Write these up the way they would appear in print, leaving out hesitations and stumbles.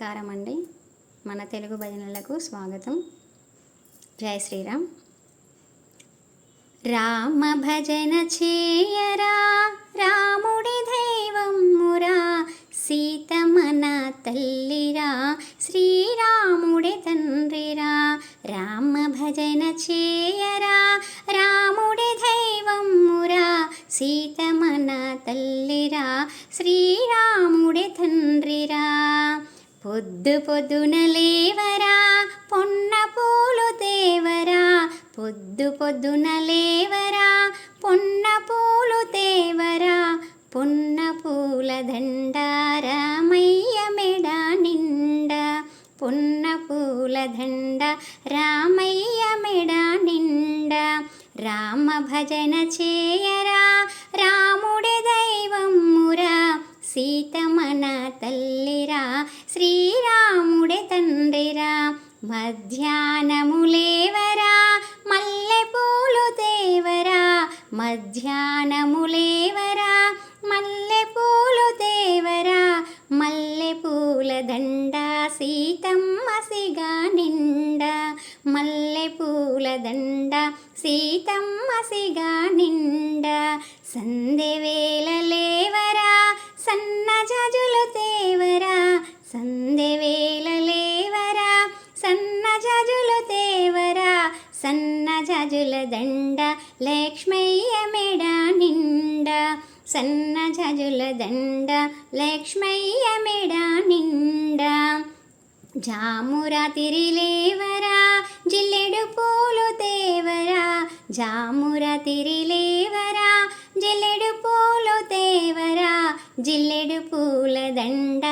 నమస్కారం అండి. మన తెలుగు భజనలకు స్వాగతం. జై శ్రీరామ్. రామ భజన చేయరా, రాముడి దైవమురా, సీతమన తల్లిరా, శ్రీరాముడి తండ్రిరా. రామ భజన చేయరా, రాముడి దైవమురా, సీతమన తల్లిరా, శ్రీరాముడి తండ్రిరా. పొద్దు పొద్దున లేవరా, పొన్న పూలు తేవరా, పొద్దు పొద్దున లేవరా, పొన్న పూలు తేవరా, పొన్న పూల దండ రామయ్య మెడ నిండా, పొన్న పూల దండ రామయ్య మెడ నిండా. రామ భజన చేయరా, రాముడి దైవమురా, సీతమన తల్లిరా, శ్రీరాముడి తండ్రిరా. మధ్యాహ్నము లేవరా, మల్లె పూలు తేవరా, మధ్యాహ్నము లేవరా, మల్లె పూలు తేవరా, మల్లె పూల దండ సీతమ్మ సిగా నిండా, మల్లె పూల దండ సీతమ్మ సిగా నిండా. సందె వేళ లేవరా, సన్న జాజులు తేవరా, సందె వేళ లేవరా, సన్న జాజులు తేవరా, సన్న జాజుల దండ లక్ష్మయ్య మెడ నిండా, సన్న జాజుల దండ లక్ష్మయ్య మెడ నిండా. జామురాతిరి లేవరా, జిల్లెడు పూలు తేవరా, జామురాతిరి లేవరా, జిల్లెడు పూలు తేవరా, జిల్లెడు పూల దండ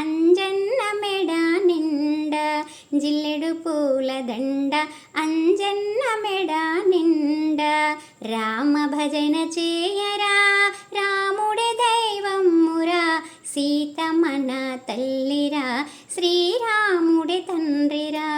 అంజన్న మెడ నిండా, జిల్లెడు పూల దండ అంజన్న మెడ నిండా. రామ భజన చేయరా, రాముడి దైవమురా, సీతమన తల్లిరా, శ్రీరాముడి తండ్రిరా.